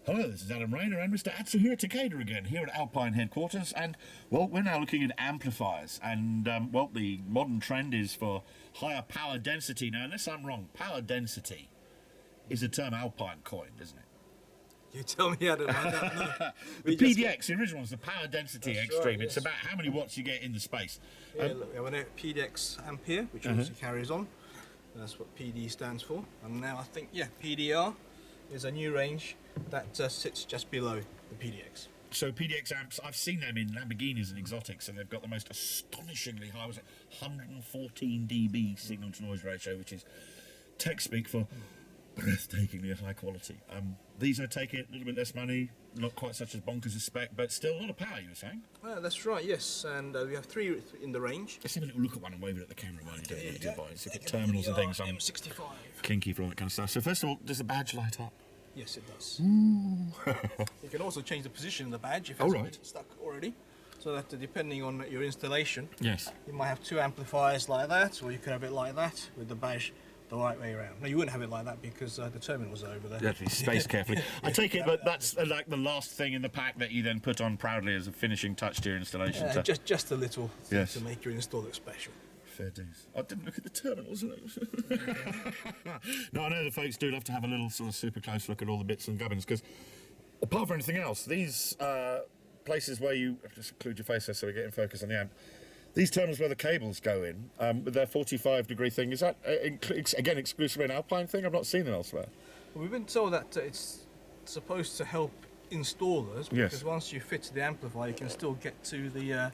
Hello, this is Adam Rayner and Mr. Atsuhiro Takeda again, here at Alpine headquarters, and, well, we're now looking at amplifiers, and, well, the modern trend is for higher power density. Now, unless I'm wrong, power density is a term Alpine coined, isn't it? You tell me, Adam. The PDX, the original, is the power density That's extreme. right, It's yes. about how many watts you get in the space. Yeah, look, we have a PDX ampere, which obviously carries on. That's what PD stands for. And now I think, yeah, PDR is a new range that sits just below the PDX. So PDX amps, I've seen them in Lamborghinis and exotics, and they've got the most astonishingly high, was it 114 dB signal to noise ratio, which is tech speak for breathtakingly high quality. These I take it a little bit less money, not quite such as bonkers a spec, but still a lot of power, you were saying? That's right, yes. And we have three in the range. Let's have a little look at one and wave it at the camera while you do it. Yeah. Look at terminals and things. I'm M65. kinky for all that kind of stuff. So first of all, does the badge light up? Yes, it does. You can also change the position of the badge if Oh, it's right. stuck already. So that depending on your installation, Yes. you might have two amplifiers like that, or you could have it like that with the badge the right way around. No, you wouldn't have it like that because the terminals are over there. You have to be spaced carefully. I take it that that's like the last thing in the pack that you then put on proudly as a finishing touch to your installation. Just a little thing Yes. to make your install look special. Fair dues. I didn't look at the terminals. No, I know the folks do love to have a little sort of super close look at all the bits and gubbins, because apart from anything else, these places where you just include your face there so we get in focus on the amp. These terminals where the cables go in, with their 45-degree thing, is that, again, exclusively an Alpine thing? I've not seen it elsewhere. Well, we've been told that it's supposed to help installers Yes. because once you fit the amplifier, you can still get to the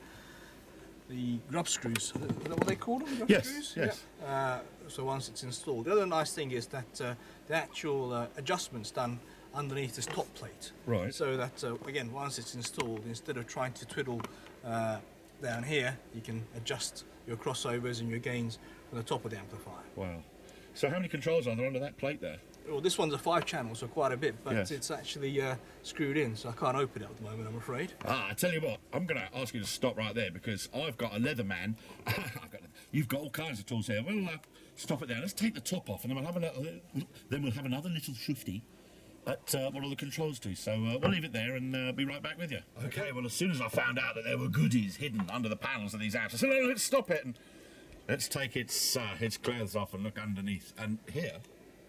grub screws. Is that what they call them? Grub Yes, screws? yes. Yeah. So once it's installed. The other nice thing is that the actual adjustment's done underneath this top plate. Right. So that, again, once it's installed, instead of trying to twiddle down here, you can adjust your crossovers and your gains from the top of the amplifier. Wow. So how many controls are there under that plate there? Well, this one's a 5-channel, so quite a bit, but Yes. it's actually screwed in, so I can't open it at the moment, I'm afraid. I tell you what, I'm going to ask you to stop right there, because I've got a Leatherman. You've got all kinds of tools here. We'll stop it there. Let's take the top off, and then we'll have another little shifty at what all the controls do. So we'll leave it there and be right back with you. Okay. Well, as soon as I found out that there were goodies hidden under the panels of these amps, I said, "No, let's stop it and let's take its clothes off and look underneath." And here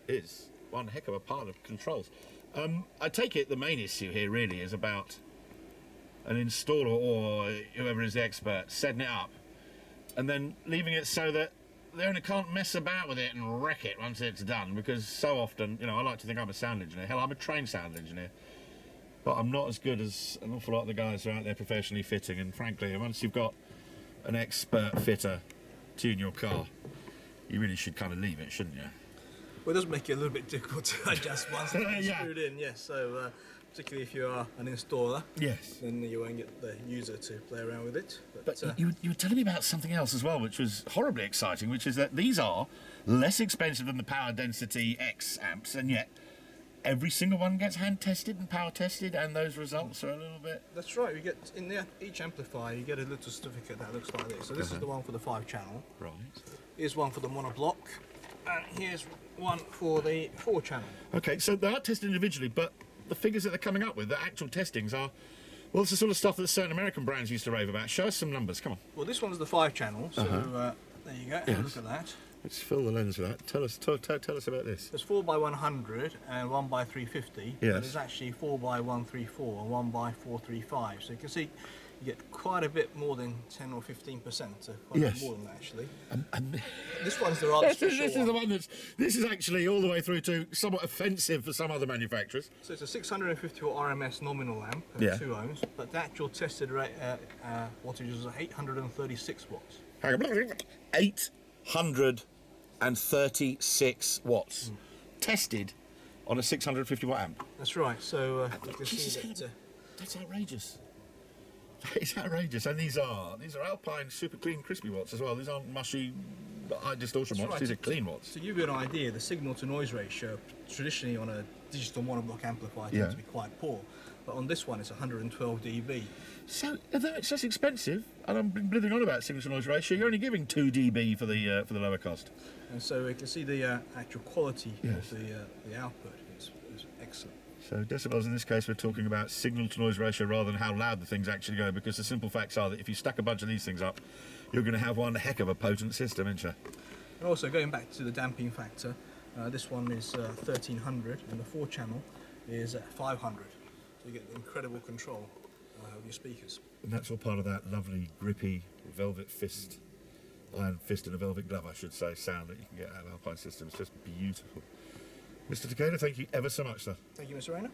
is one heck of a pile of controls. I take it the main issue here really is about an installer or whoever is the expert setting it up and then leaving it so that the owner can't mess about with it and wreck it once it's done, because so often, you know, I like to think I'm a sound engineer. Hell, I'm a trained sound engineer, but I'm not as good as an awful lot of the guys who are out there professionally fitting. And frankly, once you've got an expert fitter tune your car, you really should kind of leave it, shouldn't you? Well, it does make it a little bit difficult to adjust once it's Yeah. screwed in, yes. So, particularly if you are an installer, Yes. then you won't get the user to play around with it. But you were telling me about something else as well, which was horribly exciting, which is that these are less expensive than the Power Density X amps, and yet every single one gets hand tested and power tested, and those results are a little bit... That's right, you get in each amplifier you get a little certificate that looks like this. So this is the one for the 5-channel. Right. Here's one for the monoblock, and here's one for the 4-channel. Okay, so they are tested individually, but the figures that they're coming up with, the actual testings are... Well, it's the sort of stuff that certain American brands used to rave about. Show us some numbers, come on. Well, this one's the 5-channel, so there you go. Have a look at that. Let's fill the lens with that. Tell us about this. There's 4x100 and 1x350. Yes. But there's actually 4x134 and 1x435. So you can see you get quite a bit more than 10 or 15%. So quite a bit more than that, actually. And This one's the rather this special is the one that's... This is actually all the way through to somewhat offensive for some other manufacturers. So it's a 650 watt RMS nominal amp, 2 ohms, but the actual tested rate, wattage is 836 watts. Hang on. 836 watts. Tested on a 650 watt amp. That's right. So you can see that. That's outrageous. That is outrageous. And these are Alpine super clean crispy watts as well. These aren't mushy high distortion watts. right. These are clean watts. To give you an idea, the signal to noise ratio traditionally on a digital monoblock amplifier tends to be quite poor, but on this one it's 112 dB. So although it's less expensive, and I'm blithering on about signal to noise ratio, you're only giving 2 dB for the lower cost. And so you can see the actual quality of the output is excellent. So decibels in this case, we're talking about signal to noise ratio rather than how loud the things actually go, because the simple facts are that if you stack a bunch of these things up, you're going to have one heck of a potent system, aren't you? And also going back to the damping factor, this one is 1300 and the 4-channel is 500. So you get incredible control of your speakers. And that's all part of that lovely, grippy, velvet fist, iron fist and a velvet glove, I should say, sound that you can get out of Alpine Systems. Just beautiful. Mr. Takeda, thank you ever so much, sir. Thank you, Mr. Rayner.